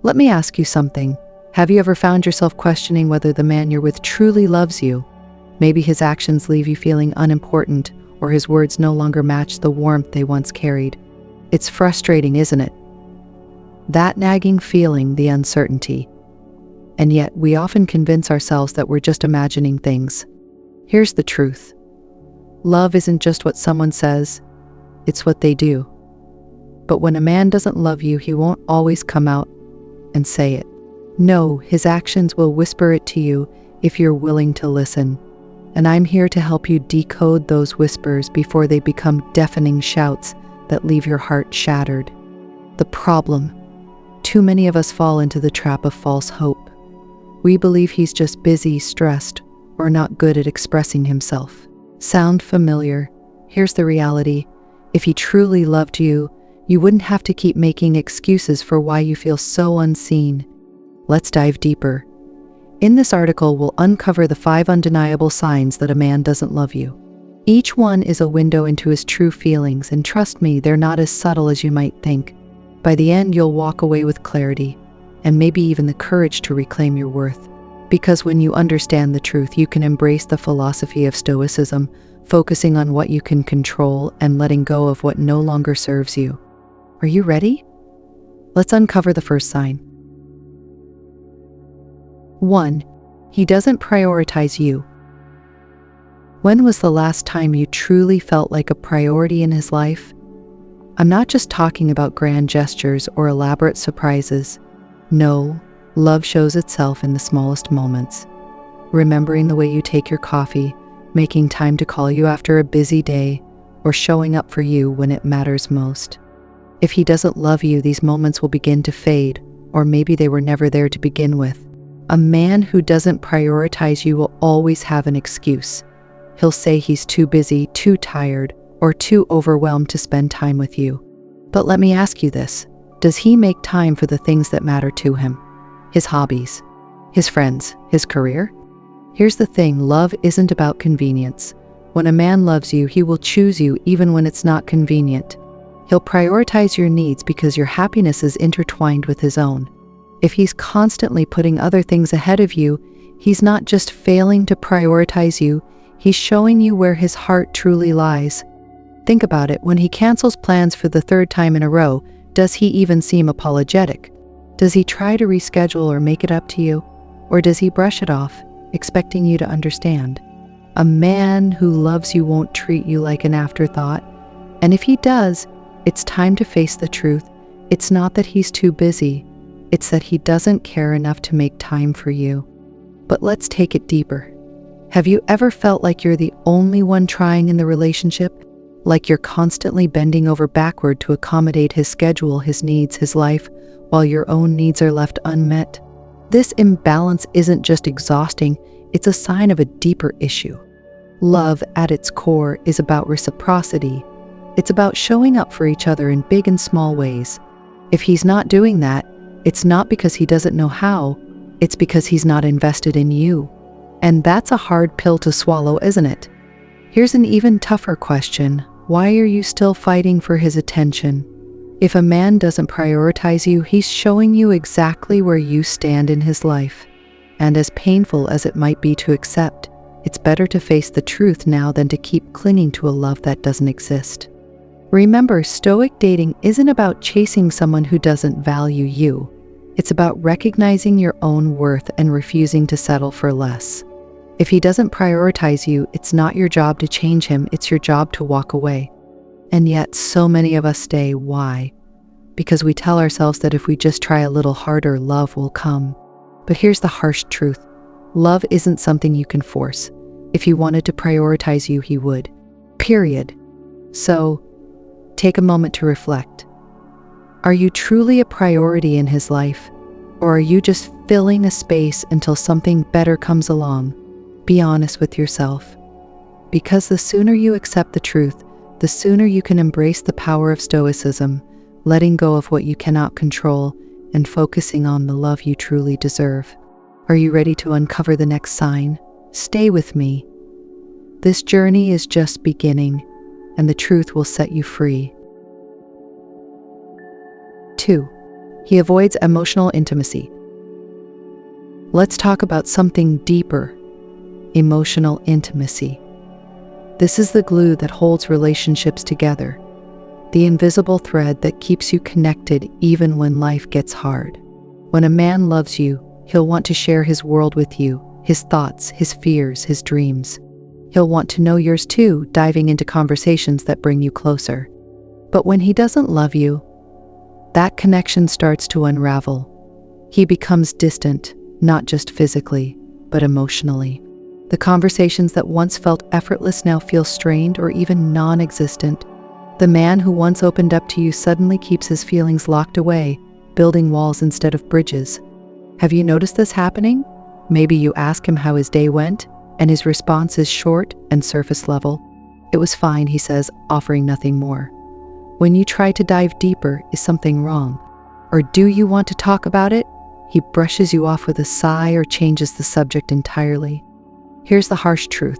Let me ask you something. Have you ever found yourself questioning whether the man you're with truly loves you? Maybe his actions leave you feeling unimportant, or his words no longer match the warmth they once carried. It's frustrating, isn't it? That nagging feeling, the uncertainty. And yet, we often convince ourselves that we're just imagining things. Here's the truth. Love isn't just what someone says, it's what they do. But when a man doesn't love you, he won't always come out and say it. No, his actions will whisper it to you if you're willing to listen. And I'm here to help you decode those whispers before they become deafening shouts that leave your heart shattered. The problem: too many of us fall into the trap of false hope. We believe he's just busy, stressed, or not good at expressing himself. Sound familiar? Here's the reality. If he truly loved you, you wouldn't have to keep making excuses for why you feel so unseen. Let's dive deeper. In this article, we'll uncover the 5 undeniable signs that a man doesn't love you. Each one is a window into his true feelings, and trust me, they're not as subtle as you might think. By the end, you'll walk away with clarity, and maybe even the courage to reclaim your worth. Because when you understand the truth, you can embrace the philosophy of Stoicism, focusing on what you can control and letting go of what no longer serves you. Are you ready? Let's uncover the first sign. 1. He doesn't prioritize you. When was the last time you truly felt like a priority in his life? I'm not just talking about grand gestures or elaborate surprises. No, love shows itself in the smallest moments. Remembering the way you take your coffee, making time to call you after a busy day, or showing up for you when it matters most. If he doesn't love you, these moments will begin to fade, or maybe they were never there to begin with. A man who doesn't prioritize you will always have an excuse. He'll say he's too busy, too tired, or too overwhelmed to spend time with you. But let me ask you this. Does he make time for the things that matter to him? His hobbies, his friends, his career? Here's the thing, love isn't about convenience. When a man loves you, he will choose you even when it's not convenient. He'll prioritize your needs because your happiness is intertwined with his own. If he's constantly putting other things ahead of you, he's not just failing to prioritize you, he's showing you where his heart truly lies. Think about it, when he cancels plans for the 3rd time in a row, does he even seem apologetic? Does he try to reschedule or make it up to you? Or does he brush it off, expecting you to understand? A man who loves you won't treat you like an afterthought. And if he does, it's time to face the truth. It's not that he's too busy. It's that he doesn't care enough to make time for you. But let's take it deeper. Have you ever felt like you're the only one trying in the relationship? Like you're constantly bending over backward to accommodate his schedule, his needs, his life, while your own needs are left unmet? This imbalance isn't just exhausting, it's a sign of a deeper issue. Love, at its core, is about reciprocity. It's about showing up for each other in big and small ways. If he's not doing that, it's not because he doesn't know how, it's because he's not invested in you. And that's a hard pill to swallow, isn't it? Here's an even tougher question. Why are you still fighting for his attention? If a man doesn't prioritize you, he's showing you exactly where you stand in his life. And as painful as it might be to accept, it's better to face the truth now than to keep clinging to a love that doesn't exist. Remember, Stoic dating isn't about chasing someone who doesn't value you. It's about recognizing your own worth and refusing to settle for less. If he doesn't prioritize you, it's not your job to change him, it's your job to walk away. And yet, so many of us stay. Why? Because we tell ourselves that if we just try a little harder, love will come. But here's the harsh truth. Love isn't something you can force. If he wanted to prioritize you, he would. Period. So, take a moment to reflect. Are you truly a priority in his life? Or are you just filling a space until something better comes along? Be honest with yourself. Because the sooner you accept the truth, the sooner you can embrace the power of Stoicism, letting go of what you cannot control and focusing on the love you truly deserve. Are you ready to uncover the next sign? Stay with me. This journey is just beginning, and the truth will set you free. 2. He avoids emotional intimacy. Let's talk about something deeper: emotional intimacy. This is the glue that holds relationships together, the invisible thread that keeps you connected even when life gets hard. When a man loves you, he'll want to share his world with you, his thoughts, his fears, his dreams. He'll want to know yours too, diving into conversations that bring you closer. But when he doesn't love you, that connection starts to unravel. He becomes distant, not just physically, but emotionally. The conversations that once felt effortless now feel strained or even non-existent. The man who once opened up to you suddenly keeps his feelings locked away, building walls instead of bridges. Have you noticed this happening? Maybe you ask him how his day went, and his response is short and surface level. "It was fine," he says, offering nothing more. When you try to dive deeper, is something wrong? Or do you want to talk about it? He brushes you off with a sigh or changes the subject entirely. Here's the harsh truth.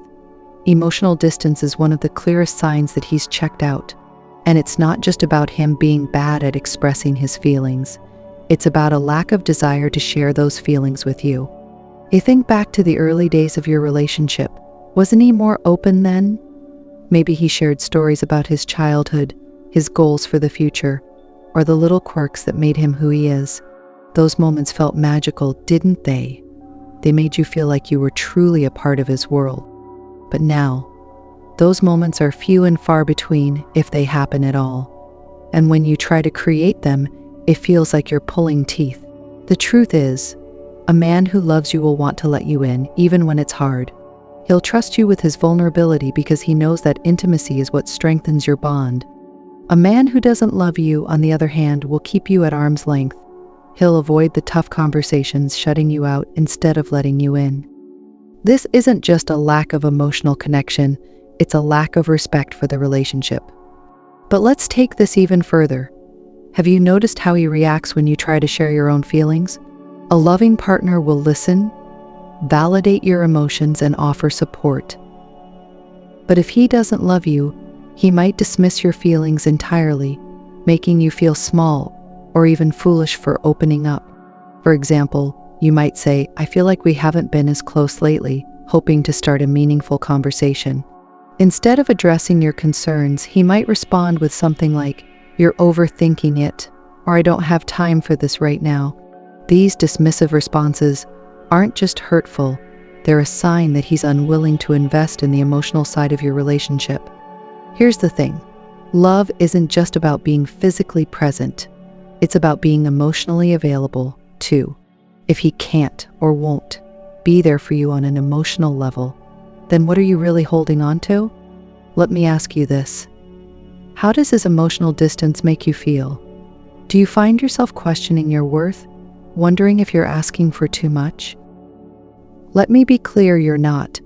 Emotional distance is one of the clearest signs that he's checked out. And it's not just about him being bad at expressing his feelings. It's about a lack of desire to share those feelings with you. You think back to the early days of your relationship. Wasn't he more open then? Maybe he shared stories about his childhood, his goals for the future, or the little quirks that made him who he is. Those moments felt magical, didn't they? They made you feel like you were truly a part of his world. But now, those moments are few and far between, if they happen at all. And when you try to create them, it feels like you're pulling teeth. The truth is, a man who loves you will want to let you in, even when it's hard. He'll trust you with his vulnerability because he knows that intimacy is what strengthens your bond. A man who doesn't love you, on the other hand, will keep you at arm's length. He'll avoid the tough conversations, shutting you out instead of letting you in. This isn't just a lack of emotional connection, it's a lack of respect for the relationship. But let's take this even further. Have you noticed how he reacts when you try to share your own feelings? A loving partner will listen, validate your emotions, and offer support. But if he doesn't love you, he might dismiss your feelings entirely, making you feel small or even foolish for opening up. For example, you might say, "I feel like we haven't been as close lately," hoping to start a meaningful conversation. Instead of addressing your concerns, he might respond with something like, "You're overthinking it," or "I don't have time for this right now." These dismissive responses aren't just hurtful, they're a sign that he's unwilling to invest in the emotional side of your relationship. Here's the thing. Love isn't just about being physically present. It's about being emotionally available, too. If he can't or won't be there for you on an emotional level, then what are you really holding on to? Let me ask you this. How does his emotional distance make you feel? Do you find yourself questioning your worth, wondering if you're asking for too much? Let me be clear, you're not.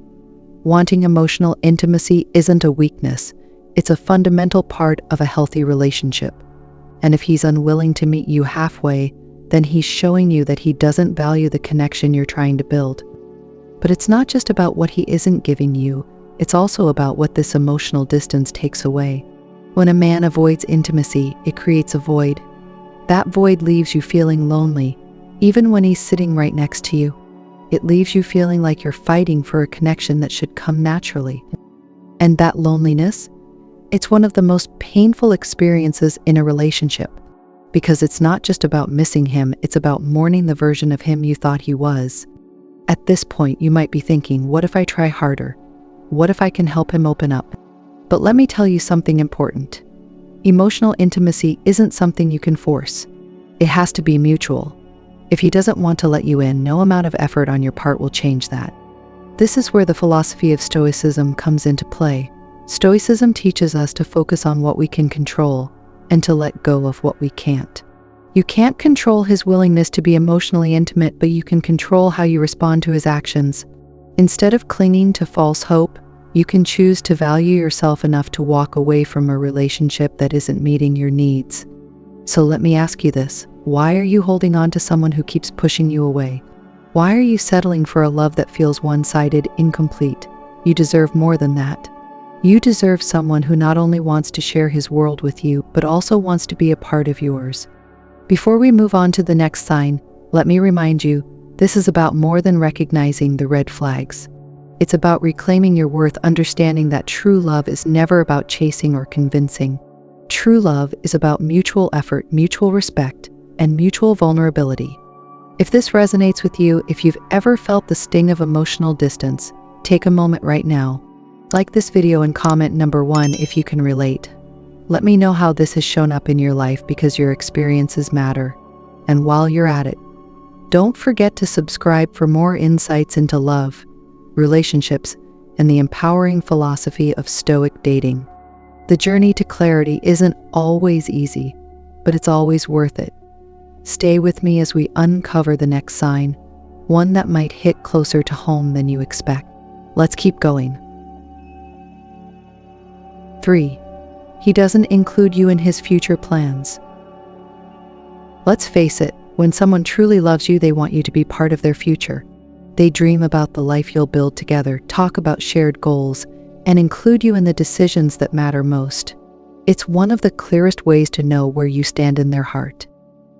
Wanting emotional intimacy isn't a weakness. It's a fundamental part of a healthy relationship. And if he's unwilling to meet you halfway, then he's showing you that he doesn't value the connection you're trying to build. But it's not just about what he isn't giving you, it's also about what this emotional distance takes away. When a man avoids intimacy, it creates a void. That void leaves you feeling lonely, even when he's sitting right next to you. It leaves you feeling like you're fighting for a connection that should come naturally. And that loneliness, it's one of the most painful experiences in a relationship, because it's not just about missing him, it's about mourning the version of him you thought he was. At this point, you might be thinking, what if I try harder? What if I can help him open up? But let me tell you something important. Emotional intimacy isn't something you can force. It has to be mutual. If he doesn't want to let you in, no amount of effort on your part will change that. This is where the philosophy of Stoicism comes into play. Stoicism teaches us to focus on what we can control and to let go of what we can't. You can't control his willingness to be emotionally intimate, but you can control how you respond to his actions. Instead of clinging to false hope, you can choose to value yourself enough to walk away from a relationship that isn't meeting your needs. So let me ask you this. Why are you holding on to someone who keeps pushing you away? Why are you settling for a love that feels one-sided, incomplete? You deserve more than that. You deserve someone who not only wants to share his world with you, but also wants to be a part of yours. Before we move on to the next sign, let me remind you, this is about more than recognizing the red flags. It's about reclaiming your worth, understanding that true love is never about chasing or convincing. True love is about mutual effort, mutual respect, and mutual vulnerability. If this resonates with you, if you've ever felt the sting of emotional distance, take a moment right now. Like this video and comment number 1 if you can relate. Let me know how this has shown up in your life, because your experiences matter. And while you're at it, don't forget to subscribe for more insights into love, relationships, and the empowering philosophy of Stoic dating. The journey to clarity isn't always easy, but it's always worth it. Stay with me as we uncover the next sign, one that might hit closer to home than you expect. Let's keep going. 3. He doesn't include you in his future plans. Let's face it, when someone truly loves you, they want you to be part of their future. They dream about the life you'll build together, talk about shared goals, and include you in the decisions that matter most. It's one of the clearest ways to know where you stand in their heart.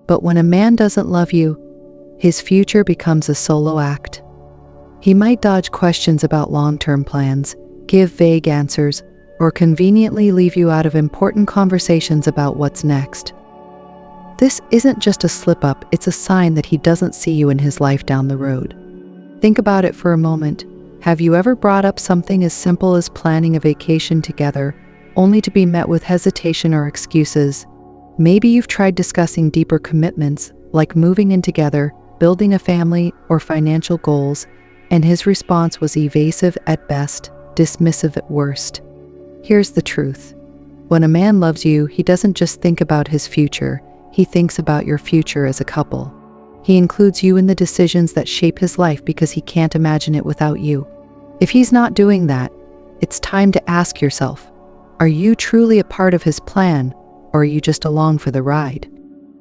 But when a man doesn't love you, his future becomes a solo act. He might dodge questions about long-term plans, give vague answers, or conveniently leave you out of important conversations about what's next. This isn't just a slip-up, it's a sign that he doesn't see you in his life down the road. Think about it for a moment. Have you ever brought up something as simple as planning a vacation together, only to be met with hesitation or excuses? Maybe you've tried discussing deeper commitments, like moving in together, building a family, or financial goals, and his response was evasive at best, dismissive at worst. Here's the truth. When a man loves you, he doesn't just think about his future, he thinks about your future as a couple. He includes you in the decisions that shape his life because he can't imagine it without you. If he's not doing that, it's time to ask yourself, are you truly a part of his plan, or are you just along for the ride?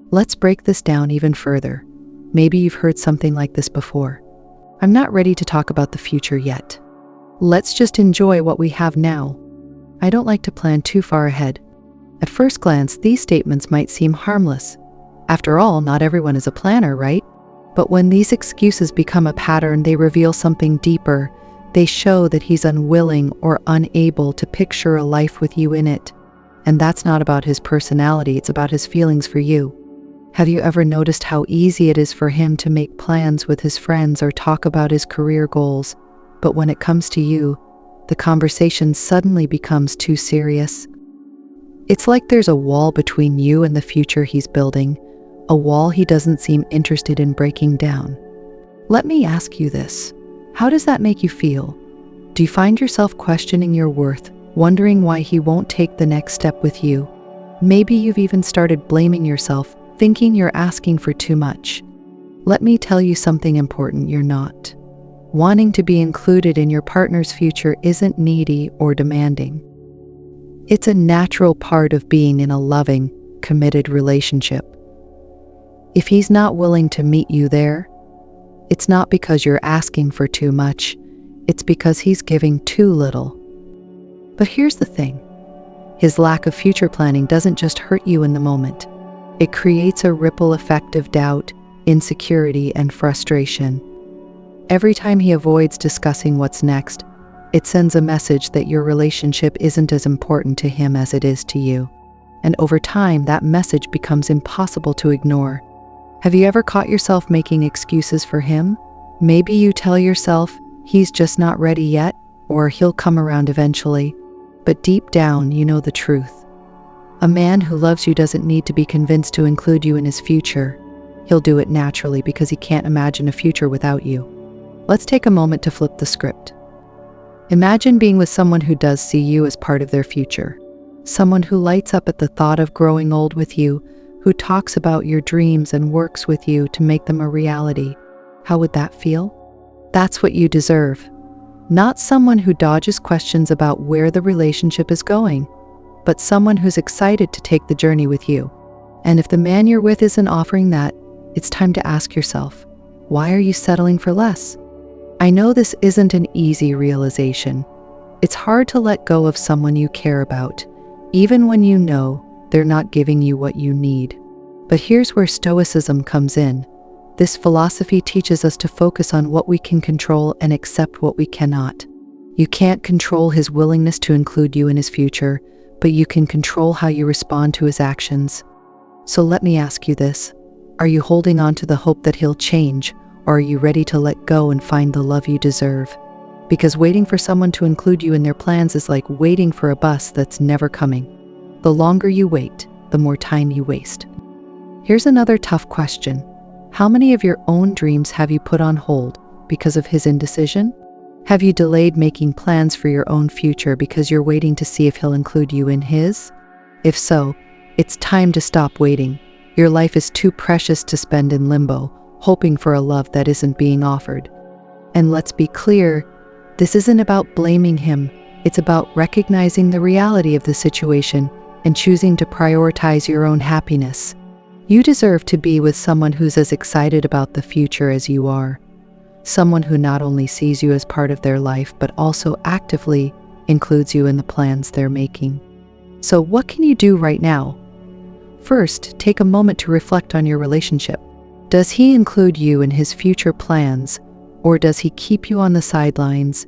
Let's break this down even further. Maybe you've heard something like this before. I'm not ready to talk about the future yet. Let's just enjoy what we have now. I don't like to plan too far ahead. At first glance, these statements might seem harmless. After all, not everyone is a planner, right? But when these excuses become a pattern, they reveal something deeper. They show that he's unwilling or unable to picture a life with you in it. And that's not about his personality, it's about his feelings for you. Have you ever noticed how easy it is for him to make plans with his friends or talk about his career goals? But when it comes to you, the conversation suddenly becomes too serious. It's like there's a wall between you and the future he's building, a wall he doesn't seem interested in breaking down. Let me ask you this. How does that make you feel? Do you find yourself questioning your worth, wondering why he won't take the next step with you? Maybe you've even started blaming yourself, thinking you're asking for too much. Let me tell you something important, you're not. Wanting to be included in your partner's future isn't needy or demanding. It's a natural part of being in a loving, committed relationship. If he's not willing to meet you there, it's not because you're asking for too much, it's because he's giving too little. But here's the thing. His lack of future planning doesn't just hurt you in the moment. It creates a ripple effect of doubt, insecurity, and frustration. Every time he avoids discussing what's next, it sends a message that your relationship isn't as important to him as it is to you. And over time, that message becomes impossible to ignore. Have you ever caught yourself making excuses for him? Maybe you tell yourself, he's just not ready yet, or he'll come around eventually. But deep down, you know the truth. A man who loves you doesn't need to be convinced to include you in his future. He'll do it naturally because he can't imagine a future without you. Let's take a moment to flip the script. Imagine being with someone who does see you as part of their future. Someone who lights up at the thought of growing old with you, who talks about your dreams and works with you to make them a reality. How would that feel? That's what you deserve. Not someone who dodges questions about where the relationship is going, but someone who's excited to take the journey with you. And if the man you're with isn't offering that, it's time to ask yourself, why are you settling for less? I know this isn't an easy realization. It's hard to let go of someone you care about, even when you know they're not giving you what you need. But here's where Stoicism comes in. This philosophy teaches us to focus on what we can control and accept what we cannot. You can't control his willingness to include you in his future, but you can control how you respond to his actions. So let me ask you this. Are you holding on to the hope that he'll change, or are you ready to let go and find the love you deserve? Because waiting for someone to include you in their plans is like waiting for a bus that's never coming. The longer you wait, the more time you waste. Here's another tough question. How many of your own dreams have you put on hold because of his indecision? Have you delayed making plans for your own future because you're waiting to see if he'll include you in his? If so, it's time to stop waiting. Your life is too precious to spend in limbo, hoping for a love that isn't being offered. And let's be clear, this isn't about blaming him. It's about recognizing the reality of the situation and choosing to prioritize your own happiness. You deserve to be with someone who's as excited about the future as you are. Someone who not only sees you as part of their life, but also actively includes you in the plans they're making. So what can you do right now? First, take a moment to reflect on your relationship. Does he include you in his future plans, or does he keep you on the sidelines?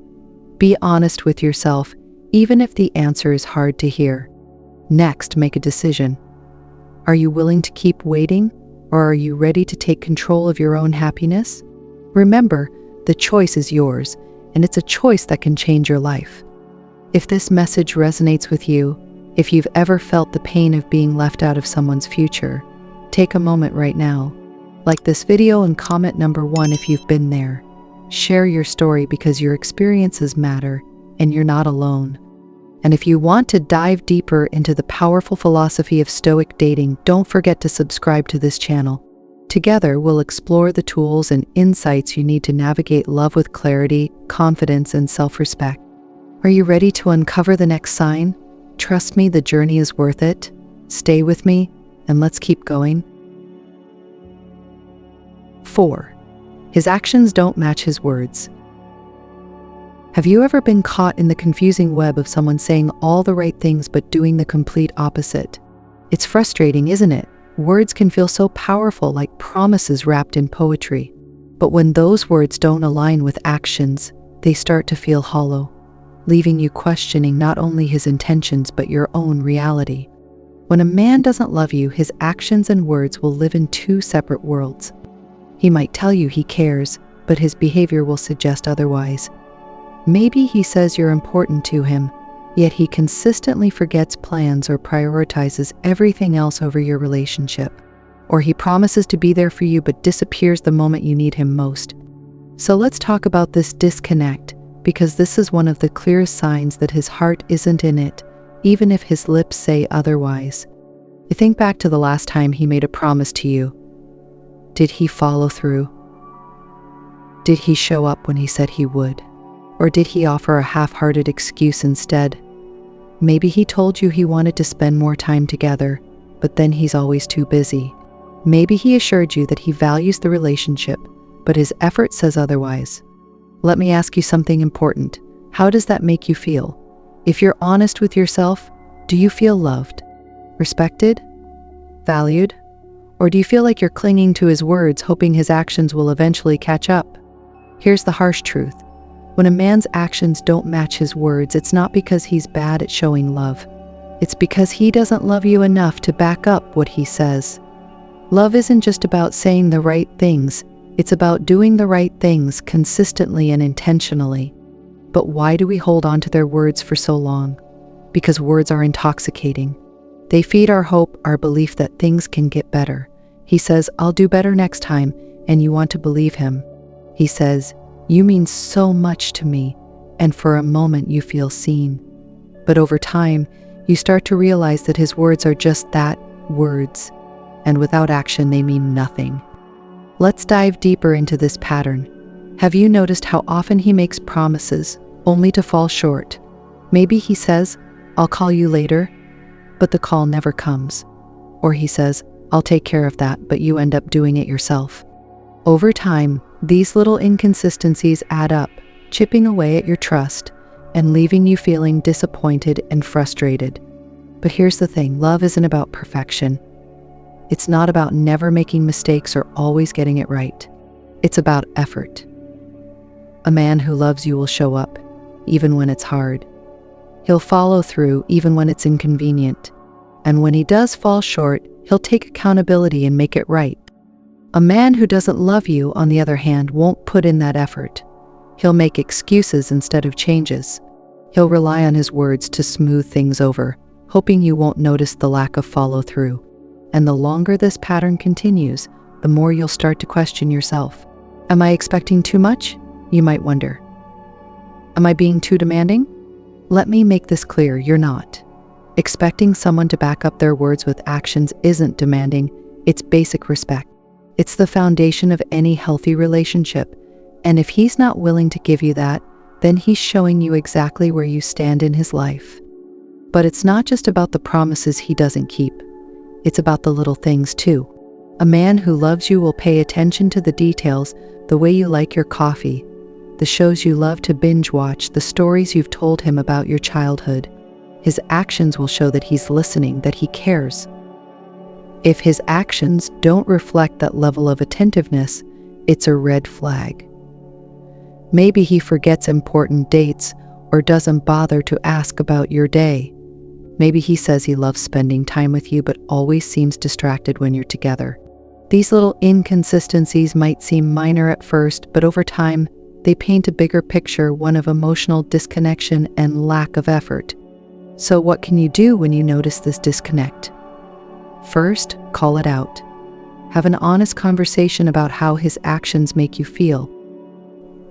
Be honest with yourself, even if the answer is hard to hear. Next, make a decision. Are you willing to keep waiting, or are you ready to take control of your own happiness? Remember, the choice is yours, and it's a choice that can change your life. If this message resonates with you, if you've ever felt the pain of being left out of someone's future, take a moment right now. Like this video and comment number 1 if you've been there. Share your story because your experiences matter, and you're not alone. And if you want to dive deeper into the powerful philosophy of Stoic dating, don't forget to subscribe to this channel. Together, we'll explore the tools and insights you need to navigate love with clarity, confidence, and self-respect. Are you ready to uncover the next sign? Trust me, the journey is worth it. Stay with me, and let's keep going. 4. His actions don't match his words. Have you ever been caught in the confusing web of someone saying all the right things but doing the complete opposite? It's frustrating, isn't it? Words can feel so powerful, like promises wrapped in poetry. But when those words don't align with actions, they start to feel hollow, leaving you questioning not only his intentions but your own reality. When a man doesn't love you, his actions and words will live in two separate worlds. He might tell you he cares, but his behavior will suggest otherwise. Maybe he says you're important to him, yet he consistently forgets plans or prioritizes everything else over your relationship. Or he promises to be there for you but disappears the moment you need him most. So let's talk about this disconnect, because this is one of the clearest signs that his heart isn't in it, even if his lips say otherwise. Think back to the last time he made a promise to you. Did he follow through? Did he show up when he said he would? Or did he offer a half-hearted excuse instead? Maybe he told you he wanted to spend more time together, but then he's always too busy. Maybe he assured you that he values the relationship, but his effort says otherwise. Let me ask you something important. How does that make you feel? If you're honest with yourself, do you feel loved, respected, valued? Or do you feel like you're clinging to his words, hoping his actions will eventually catch up? Here's the harsh truth. When a man's actions don't match his words, it's not because he's bad at showing love. It's because he doesn't love you enough to back up what he says. Love isn't just about saying the right things. It's about doing the right things consistently and intentionally. But why do we hold on to their words for so long? Because words are intoxicating. They feed our hope, our belief that things can get better. He says, "I'll do better next time," and you want to believe him. He says, "You mean so much to me," and for a moment you feel seen. But over time, you start to realize that his words are just that, words, and without action they mean nothing. Let's dive deeper into this pattern. Have you noticed how often he makes promises, only to fall short? Maybe he says, "I'll call you later," but the call never comes. Or he says, "I'll take care of that," but you end up doing it yourself. Over time, these little inconsistencies add up, chipping away at your trust and leaving you feeling disappointed and frustrated. But here's the thing, love isn't about perfection. It's not about never making mistakes or always getting it right. It's about effort. A man who loves you will show up, even when it's hard. He'll follow through, even when it's inconvenient. And when he does fall short, he'll take accountability and make it right. A man who doesn't love you, on the other hand, won't put in that effort. He'll make excuses instead of changes. He'll rely on his words to smooth things over, hoping you won't notice the lack of follow-through. And the longer this pattern continues, the more you'll start to question yourself. Am I expecting too much? You might wonder. Am I being too demanding? Let me make this clear, you're not. Expecting someone to back up their words with actions isn't demanding, it's basic respect. It's the foundation of any healthy relationship, and if he's not willing to give you that, then he's showing you exactly where you stand in his life. But it's not just about the promises he doesn't keep. It's about the little things too. A man who loves you will pay attention to the details, the way you like your coffee, the shows you love to binge watch, the stories you've told him about your childhood. His actions will show that he's listening, that he cares. If his actions don't reflect that level of attentiveness, it's a red flag. Maybe he forgets important dates or doesn't bother to ask about your day. Maybe he says he loves spending time with you but always seems distracted when you're together. These little inconsistencies might seem minor at first, but over time, they paint a bigger picture, one of emotional disconnection and lack of effort. So what can you do when you notice this disconnect? First, call it out. Have an honest conversation about how his actions make you feel.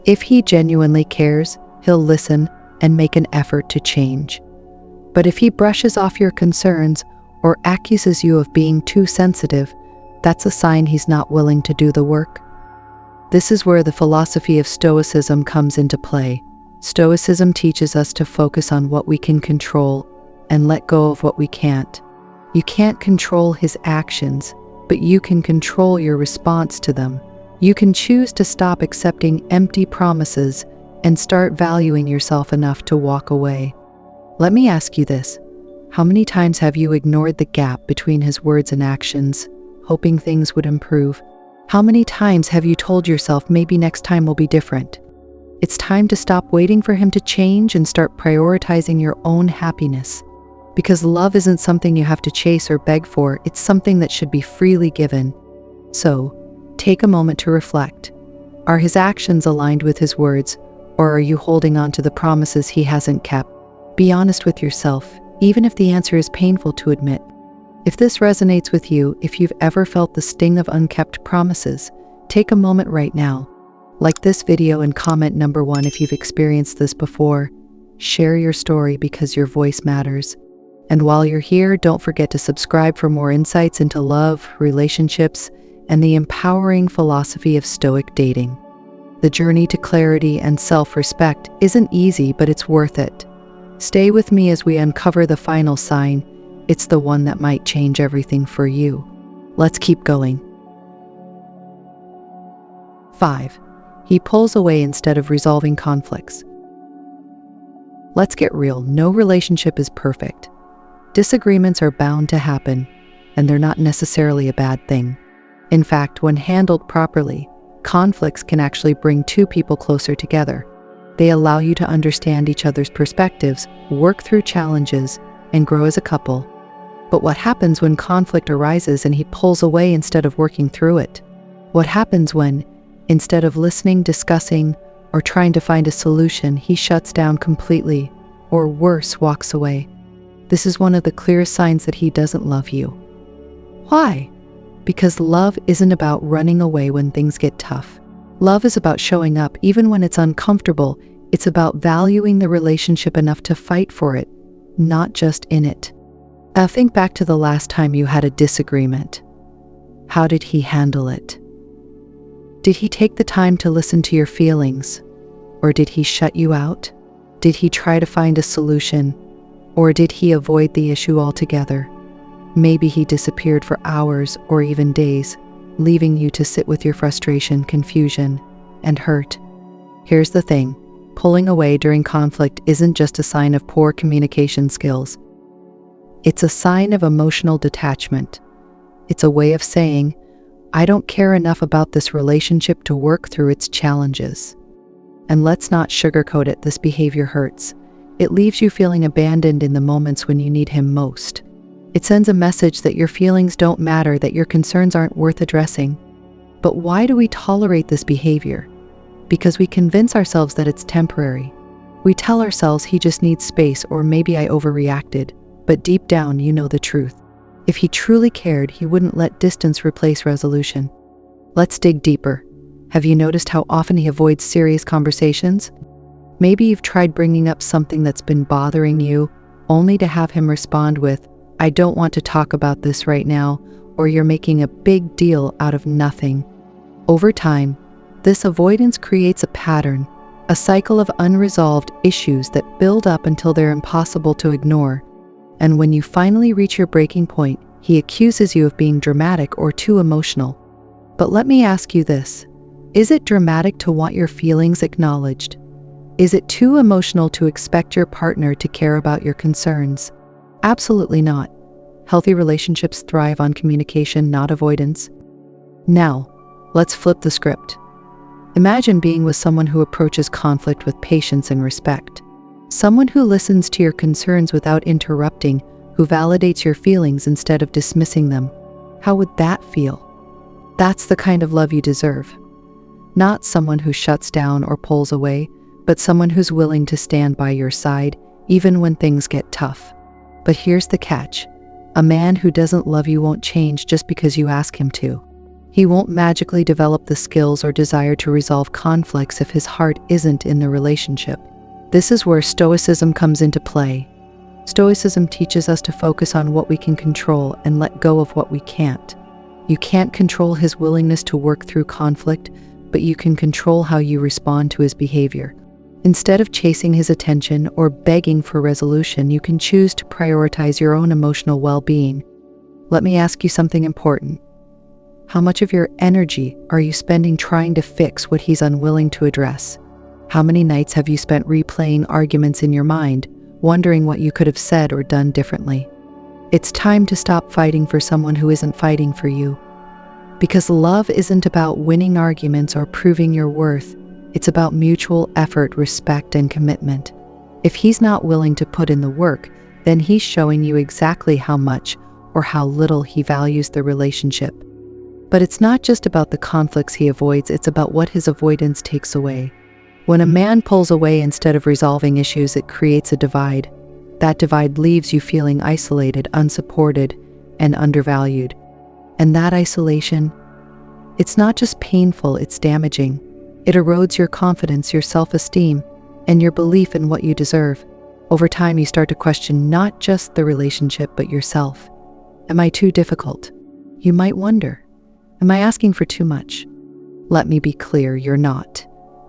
If he genuinely cares, he'll listen and make an effort to change. But if he brushes off your concerns or accuses you of being too sensitive, that's a sign he's not willing to do the work. This is where the philosophy of Stoicism comes into play. Stoicism teaches us to focus on what we can control and let go of what we can't. You can't control his actions, but you can control your response to them. You can choose to stop accepting empty promises and start valuing yourself enough to walk away. Let me ask you this. How many times have you ignored the gap between his words and actions, hoping things would improve? How many times have you told yourself maybe next time will be different? It's time to stop waiting for him to change and start prioritizing your own happiness. Because love isn't something you have to chase or beg for, it's something that should be freely given. So, take a moment to reflect. Are his actions aligned with his words, or are you holding on to the promises he hasn't kept? Be honest with yourself, even if the answer is painful to admit. If this resonates with you, if you've ever felt the sting of unkept promises, take a moment right now. Like this video and comment number 1 if you've experienced this before. Share your story because your voice matters. And while you're here, don't forget to subscribe for more insights into love, relationships, and the empowering philosophy of Stoic dating. The journey to clarity and self-respect isn't easy, but it's worth it. Stay with me as we uncover the final sign. It's the one that might change everything for you. Let's keep going. 5. He pulls away instead of resolving conflicts. Let's get real. No relationship is perfect. Disagreements are bound to happen, and they're not necessarily a bad thing. In fact, when handled properly, conflicts can actually bring two people closer together. They allow you to understand each other's perspectives, work through challenges, and grow as a couple. But what happens when conflict arises and he pulls away instead of working through it? What happens when, instead of listening, discussing, or trying to find a solution, he shuts down completely, or worse, walks away? This is one of the clearest signs that he doesn't love you. Why? Because love isn't about running away when things get tough. Love is about showing up even when it's uncomfortable. It's about valuing the relationship enough to fight for it, not just in it. Think back to the last time you had a disagreement. How did he handle it? Did he take the time to listen to your feelings? Or did he shut you out? Did he try to find a solution? Or did he avoid the issue altogether? Maybe he disappeared for hours or even days, leaving you to sit with your frustration, confusion, and hurt. Here's the thing. Pulling away during conflict isn't just a sign of poor communication skills. It's a sign of emotional detachment. It's a way of saying, I don't care enough about this relationship to work through its challenges. And let's not sugarcoat it, this behavior hurts. It leaves you feeling abandoned in the moments when you need him most. It sends a message that your feelings don't matter, that your concerns aren't worth addressing. But why do we tolerate this behavior? Because we convince ourselves that it's temporary. We tell ourselves he just needs space, or maybe I overreacted. But deep down, you know the truth. If he truly cared, he wouldn't let distance replace resolution. Let's dig deeper. Have you noticed how often he avoids serious conversations? Maybe you've tried bringing up something that's been bothering you, only to have him respond with, I don't want to talk about this right now, or you're making a big deal out of nothing. Over time, this avoidance creates a pattern, a cycle of unresolved issues that build up until they're impossible to ignore. And when you finally reach your breaking point, he accuses you of being dramatic or too emotional. But let me ask you this. Is it dramatic to want your feelings acknowledged? Is it too emotional to expect your partner to care about your concerns? Absolutely not. Healthy relationships thrive on communication, not avoidance. Now, let's flip the script. Imagine being with someone who approaches conflict with patience and respect. Someone who listens to your concerns without interrupting, who validates your feelings instead of dismissing them. How would that feel? That's the kind of love you deserve. Not someone who shuts down or pulls away, but someone who's willing to stand by your side, even when things get tough. But here's the catch. A man who doesn't love you won't change just because you ask him to. He won't magically develop the skills or desire to resolve conflicts if his heart isn't in the relationship. This is where Stoicism comes into play. Stoicism teaches us to focus on what we can control and let go of what we can't. You can't control his willingness to work through conflict, but you can control how you respond to his behavior. Instead of chasing his attention or begging for resolution, you can choose to prioritize your own emotional well-being. Let me ask you something important. How much of your energy are you spending trying to fix what he's unwilling to address? How many nights have you spent replaying arguments in your mind, wondering what you could have said or done differently? It's time to stop fighting for someone who isn't fighting for you. Because love isn't about winning arguments or proving your worth. It's about mutual effort, respect, and commitment. If he's not willing to put in the work, then he's showing you exactly how much or how little he values the relationship. But it's not just about the conflicts he avoids, it's about what his avoidance takes away. When a man pulls away instead of resolving issues, it creates a divide. That divide leaves you feeling isolated, unsupported, and undervalued. And that isolation, it's not just painful, it's damaging. It erodes your confidence, your self-esteem, and your belief in what you deserve. Over time, you start to question not just the relationship, but yourself. Am I too difficult? You might wonder, am I asking for too much? Let me be clear, you're not.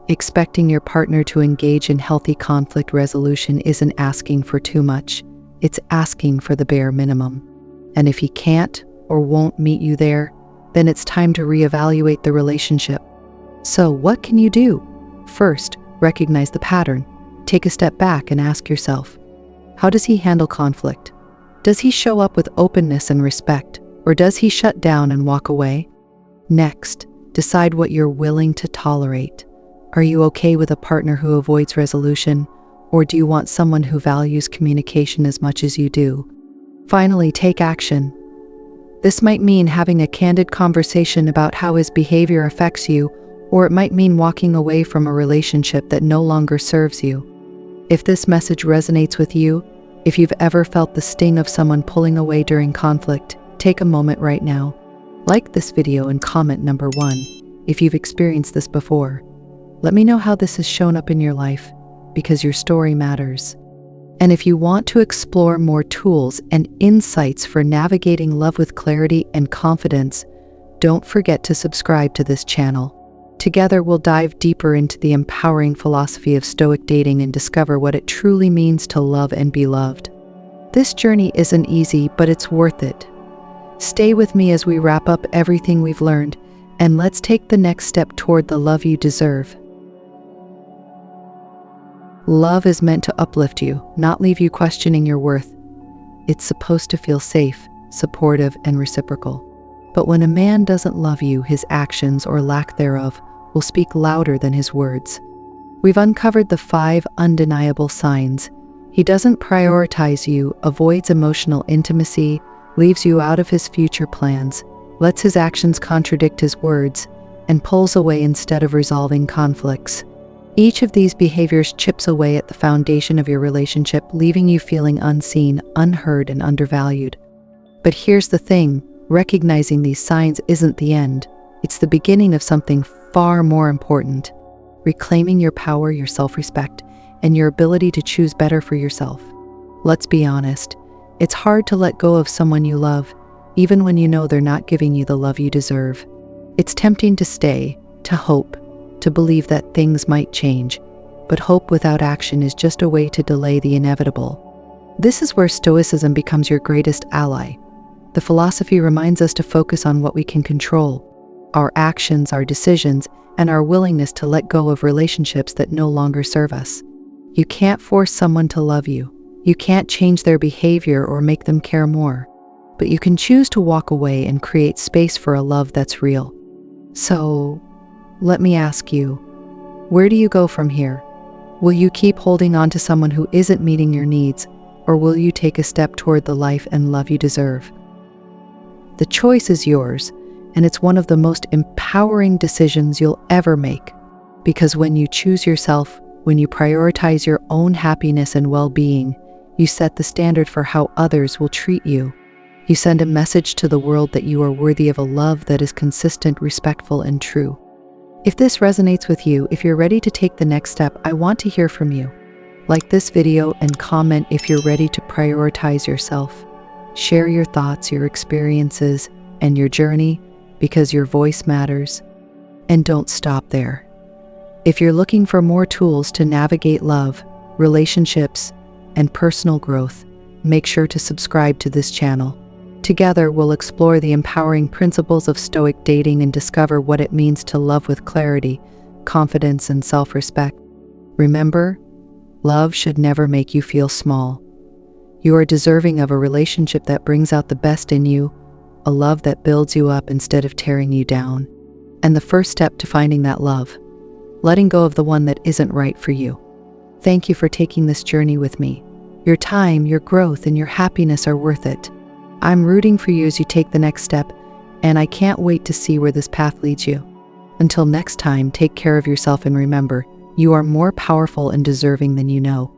Expecting your partner to engage in healthy conflict resolution isn't asking for too much. It's asking for the bare minimum. And if he can't or won't meet you there, then it's time to reevaluate the relationship. So what can you do? First, recognize the pattern. Take a step back and ask yourself, how does he handle conflict? Does he show up with openness and respect, or does he shut down and walk away? Next, decide what you're willing to tolerate. Are you okay with a partner who avoids resolution, or do you want someone who values communication as much as you do? Finally, take action. This might mean having a candid conversation about how his behavior affects you, or it might mean walking away from a relationship that no longer serves you. If this message resonates with you, if you've ever felt the sting of someone pulling away during conflict, take a moment right now. Like this video and comment number 1 if you've experienced this before. Let me know how this has shown up in your life, because your story matters. And if you want to explore more tools and insights for navigating love with clarity and confidence, don't forget to subscribe to this channel. Together, we'll dive deeper into the empowering philosophy of Stoic dating and discover what it truly means to love and be loved. This journey isn't easy, but it's worth it. Stay with me as we wrap up everything we've learned, and let's take the next step toward the love you deserve. Love is meant to uplift you, not leave you questioning your worth. It's supposed to feel safe, supportive, and reciprocal. But when a man doesn't love you, his actions or lack thereof will speak louder than his words. We've uncovered the 5 undeniable signs. He doesn't prioritize you, avoids emotional intimacy, leaves you out of his future plans, lets his actions contradict his words, and pulls away instead of resolving conflicts. Each of these behaviors chips away at the foundation of your relationship, leaving you feeling unseen, unheard, and undervalued. But here's the thing, recognizing these signs isn't the end. It's the beginning of something far more important: reclaiming your power, your self-respect, and your ability to choose better for yourself. Let's be honest, it's hard to let go of someone you love, even when you know they're not giving you the love you deserve. It's tempting to stay, to hope, to believe that things might change, but hope without action is just a way to delay the inevitable. This is where Stoicism becomes your greatest ally. The philosophy reminds us to focus on what we can control: our actions, our decisions, and our willingness to let go of relationships that no longer serve us. You can't force someone to love you. You can't change their behavior or make them care more. But you can choose to walk away and create space for a love that's real. So, let me ask you, where do you go from here? Will you keep holding on to someone who isn't meeting your needs, or will you take a step toward the life and love you deserve? The choice is yours, and it's one of the most empowering decisions you'll ever make. Because when you choose yourself, when you prioritize your own happiness and well-being, you set the standard for how others will treat you. You send a message to the world that you are worthy of a love that is consistent, respectful, and true. If this resonates with you, if you're ready to take the next step, I want to hear from you. Like this video and comment if you're ready to prioritize yourself. Share your thoughts, your experiences, and your journey, because your voice matters. And don't stop there. If you're looking for more tools to navigate love, relationships, and personal growth, make sure to subscribe to this channel. Together, we'll explore the empowering principles of Stoic dating and discover what it means to love with clarity, confidence, and self-respect. Remember, love should never make you feel small. You are deserving of a relationship that brings out the best in you, a love that builds you up instead of tearing you down. And the first step to finding that love: letting go of the one that isn't right for you. Thank you for taking this journey with me. Your time, your growth, and your happiness are worth it. I'm rooting for you as you take the next step, and I can't wait to see where this path leads you. Until next time, take care of yourself and remember, you are more powerful and deserving than you know.